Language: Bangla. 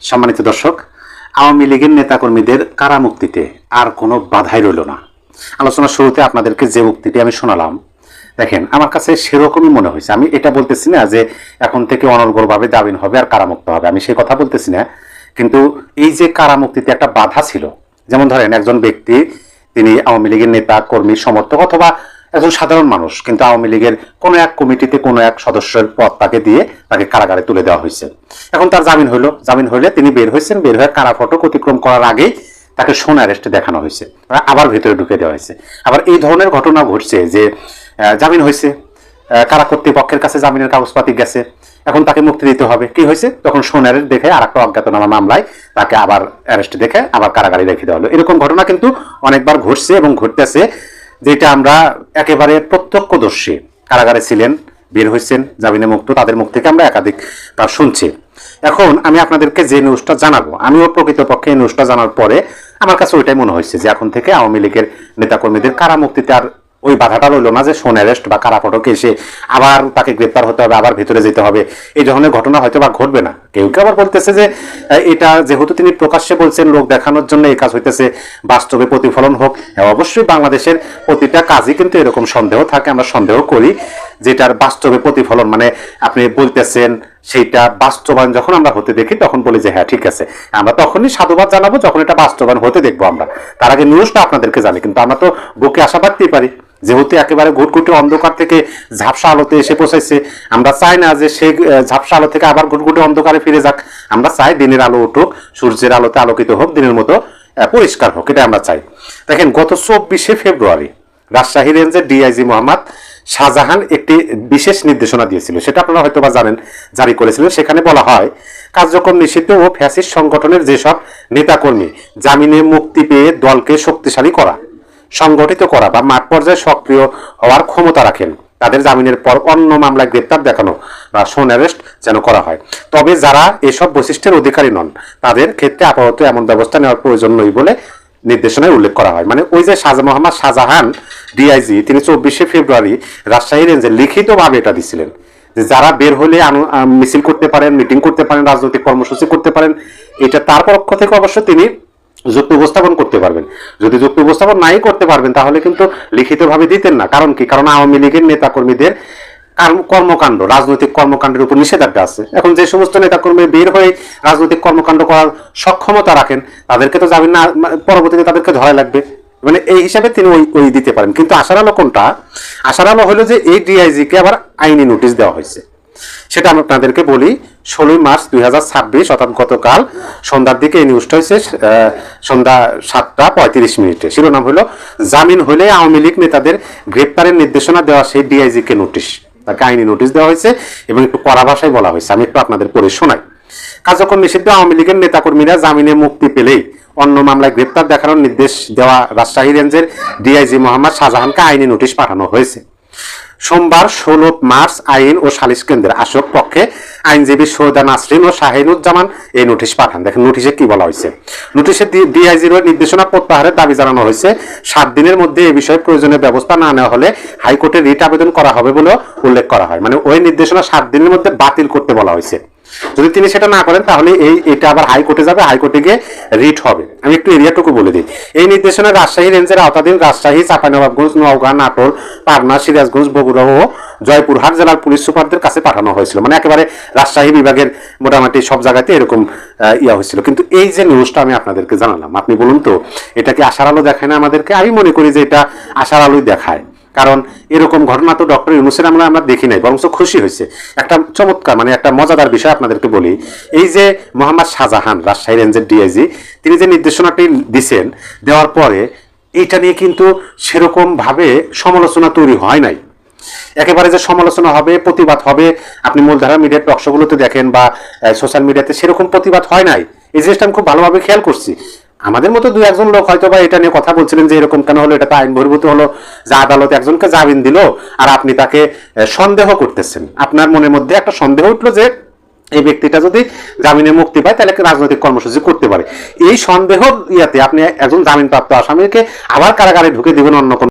সম্মানিত দর্শক, আওয়ামী লীগের নেতাকর্মীদের কারামুক্তিতে আর কোনো বাধাই রইল না। আলোচনার শুরুতে আপনাদেরকে যে মুক্তিটি আমি শোনালাম, দেখেন আমার কাছে সেরকমই মনে হয়েছে। আমি এটা বলতেছি না যে এখন থেকে অনর্গলভাবে জামিন হবে আর কারামুক্ত হবে, আমি সেই কথা বলতেছি না। কিন্তু এই যে কারামুক্তিতে একটা বাধা ছিল, যেমন ধরেন একজন ব্যক্তি, তিনি আওয়ামী লীগের নেতা কর্মী সমর্থক অথবা একজন সাধারণ মানুষ, কিন্তু আওয়ামী লীগের কোনো এক কমিটিতে কোনো এক সদস্যের পদ তাকে দিয়ে তাকে কারাগারে তুলে দেওয়া হয়েছে। এখন তার জামিন হইলো, জামিন হইলে তিনি বের হয়েছেন, বের হয়ে কারা ফটক অতিক্রম করার আগেই তাকে সোনা অ্যারেস্টে দেখানো হয়েছে, আবার ভেতরে ঢুকে দেওয়া হয়েছে। আবার এই ধরনের ঘটনা ঘটছে যে জামিন হয়েছে, কারা কর্তৃপক্ষের কাছে জামিনের কাগজপাতি গেছে, এখন তাকে মুক্তি দিতে হবে। কি হয়েছে? তখন সোনার দেখে আর একটা অজ্ঞাতনামা মামলায় তাকে আবার অ্যারেস্টে দেখে আবার কারাগারে রেখে দেওয়া হলো। এরকম ঘটনা কিন্তু অনেকবার ঘটছে এবং ঘটতেছে, যেটা আমরা একেবারে প্রত্যক্ষদর্শী। কারাগারে ছিলেন, বের হয়েছেন, জামিনে মুক্ত, তাদের মুখ থেকে আমরা একাধিক শুনছি। এখন আমি আপনাদেরকে যে নিউজটা জানাবো, আমিও প্রকৃতপক্ষে এই নিউজটা জানার পরে আমার কাছে ওইটাই মনে হয়েছে যে এখন থেকে আওয়ামী লীগের নেতাকর্মীদের কারামুক্তিতে আর ওই বাধাটা রইল না যে সোন অ্যারেস্ট বা কারা ফটকে এসে আবার তাকে গ্রেপ্তার হতে হবে, আবার ভিতরে যেতে হবে। এই ধরনের ঘটনা হয়তো বা ঘটবে না। কেউ কেউ আবার বলতেছে যে এটা যেহেতু তিনি প্রকাশ্যে বলছেন লোক দেখানোর জন্য এই কাজ হইতেছে, বাস্তবে প্রতিফলন হোক। অবশ্যই বাংলাদেশের প্রতিটা কাজই কিন্তু এরকম সন্দেহ থাকে, আমরা সন্দেহ করি যেটার বাস্তবে প্রতিফলন, মানে আপনি বলতেছেন সেইটা বাস্তবায়ন যখন আমরা হতে দেখি তখন বলি যে হ্যাঁ ঠিক আছে, আমরা তখনই সাধুবাদ জানাবো যখন এটা বাস্তবায়ন হতে দেখবো আমরা। তার আগে নিউজটা আপনাদেরকে জানি, কিন্তু আমরা তো বুকে আশা রাখতেই পারি যেহেতু একেবারে ঘুটঘুটে অন্ধকার থেকে ঝাপসা আলোতে এসে পৌঁছাইছে। আমরা চাই না যে সেই ঝাপসা আলো থেকে আবার ঘুটঘুটে অন্ধকারে ফিরে যাক। আমরা চাই দিনের আলো উঠুক, সূর্যের আলোতে আলোকিত হোক, দিনের মতো পরিষ্কার হোক, এটা আমরা চাই। দেখেন গত 24শে ফেব্রুয়ারি রাজশাহী রেঞ্জের ডিআইজি মোহাম্মদ শাহজাহান একটি বিশেষ নির্দেশনা দিয়েছিল, সেটা আপনারা হয়তো বা জানেন, জারি করেছিলেন। সেখানে বলা হয় কার্যক্রম নিষিদ্ধ ও ফ্যাসিস্ট সংগঠনের যেসব নেতাকর্মী জামিনে মুক্তি পেয়ে দলকে শক্তিশালী করা, সংগঠিত করা বা মাঠ পর্যায়ে সক্রিয় হওয়ার ক্ষমতা রাখেন, তাদের জামিনের পর অন্য মামলায় গ্রেপ্তার দেখানো বা সোন অ্যারেস্ট যেন করা হয়। তবে যারা এসব বৈশিষ্ট্যের অধিকারী নন তাদের ক্ষেত্রে আপাতত এমন ব্যবস্থা নেওয়ার প্রয়োজন নেই বলে নির্দেশনায় উল্লেখ করা হয়। মানে ওই যে মোহাম্মদ শাহজাহান ডিআইজি, তিনি 24শে ফেব্রুয়ারি রাজশাহী রেঞ্জে লিখিতভাবে এটা দিছিলেন যে যারা বের হলে মিছিল করতে পারেন, মিটিং করতে পারেন, রাজনৈতিক কর্মসূচি করতে পারেন। এটা তার পক্ষ থেকে অবশ্য তিনি যুক্তি উপস্থাপন করতে পারবেন। যদি যুক্তি উপস্থাপন নাই করতে পারবেন তাহলে কিন্তু লিখিতভাবে দিতেন না। কারণ কি? কারণ আওয়ামী লীগের নেতাকর্মীদের কর্মকাণ্ড, রাজনৈতিক কর্মকাণ্ডের উপর নিষেধাজ্ঞা আছে। এখন যে সমস্ত নেতাকর্মী বের হয়ে রাজনৈতিক কর্মকাণ্ড করার সক্ষমতা রাখেন তাদেরকে তো জামিন না, পরবর্তীতে তাদেরকে ধরা লাগবে। মানে এই হিসাবে তিনি ওই দিতে পারেন। কিন্তু আশার আলো কোনটা? আশার আলো হলো যে এই ডিআইজি কে আবার আইনি নোটিশ দেওয়া হয়েছে। সেটা আমি আপনাদেরকে বলি। 16 মার্চ 2026 অর্থাৎ গতকাল সন্ধ্যার দিকে এই নিউজটা হয়েছে, সন্ধ্যা 7:35। শিরোনাম হলো জামিন হলে আওয়ামী লীগ নেতাদের গ্রেপ্তারের নির্দেশনা দেওয়া সেই ডিআইজি কে নোটিশ, তাকে আইনি নোটিশ দেওয়া হয়েছে এবং একটু কড়া ভাষায় বলা হয়েছে। আমি একটু আপনাদের পড়ে শোনাই। কার্যক্রম নিষিদ্ধ আওয়ামী লীগের নেতাকর্মীরা জামিনে মুক্তি পেলেই অন্য মামলায় গ্রেপ্তার দেখানোর নির্দেশ দেওয়া রাজশাহী রেঞ্জের ডিআইজি মোহাম্মদ শাহজাহানকে আইনি নোটিশ পাঠানো হয়েছে। সোমবার 16 মার্চ আইন ও সালিশ কেন্দ্রের আশক পক্ষে আইনজীবী সৈয়দা নাসরিন ও শাহিনুজ্জামান এই নোটিশ পাঠান। দেখেন নোটিশে কি বলা হয়েছে। নোটিশে ডিআইজির নির্দেশনা প্রত্যাহারের দাবি জানানো হয়েছে। 7 দিনের মধ্যে এই বিষয়ে প্রয়োজনীয় ব্যবস্থা না নেওয়া হলে হাইকোর্টে রিট আবেদন করা হবে বলেও উল্লেখ করা হয়। মানে ওই নির্দেশনা 7 দিনের মধ্যে বাতিল করতে বলা হয়েছে। যদি তিনি সেটা না করেন তাহলে এটা আবার হাইকোর্টে যাবে, হাইকোর্টে গিয়ে রিট হবে। আমি একটু এরিয়াটুকু বলে দিই। এই নির্দেশনা রাজশাহী রেঞ্জের আওতাধীন রাজশাহী, চাঁপাইনবাবগঞ্জ, নওগাঁ, নাটোর, পাবনা, সিরাজগঞ্জ, বগুড়া ও জয়পুরহাট জেলার পুলিশ সুপারদের কাছে পাঠানো হয়েছিল। মানে একেবারে রাজশাহী বিভাগের মোটামুটি সব জায়গাতে এরকম হয়েছিল। কিন্তু এই যে নিউজটা আমি আপনাদেরকে জানালাম, আপনি বলুন তো এটা কি আশার আলো দেখায় না আমাদেরকে? আমি মনে করি যে এটা আশার আলোই দেখায়। কারণ এরকম ঘটনা তো ডক্টর ইউনূসের আমরা দেখি নাই, বরং খুশি হয়েছে। একটা চমৎকার, মানে একটা মজাদার বিষয় আপনাদেরকে বলি। এই যে মোহাম্মদ শাহজাহান রাজশাহী রেঞ্জের ডিআইজি, তিনি যে নির্দেশনাটি দিচ্ছেন, দেওয়ার পরে এইটা নিয়ে কিন্তু সেরকম ভাবে সমালোচনা তৈরি হয় নাই। একেবারে যে সমালোচনা হবে, প্রতিবাদ হবে, আপনি মূলধারা মিডিয়ার টকশোগুলোতে দেখেন বা সোশ্যাল মিডিয়াতে সেরকম প্রতিবাদ হয় নাই। এই জিনিসটা আমি খুব ভালোভাবে খেয়াল করছি। আমাদের মতো 2-1 লোক হয়তো বা এটা নিয়ে কথা বলছিলেন যে এরকম কেন হলো, এটা তো আইন বহির্ভূত হলো, যে আদালত একজনকে জামিন দিল আর আপনি তাকে সন্দেহ করতেছেন। আপনার মনের মধ্যে একটা সন্দেহ উঠলো যে এই ব্যক্তিটা যদি জামিনে মুক্তি পায় তাহলে রাজনৈতিক কর্মসূচি করতে পারে। এই সন্দেহ ইয়াতে আপনি একজন জামিনপ্রাপ্ত আসামিকে আবার কারাগারে ঢুকে দিবেন অন্য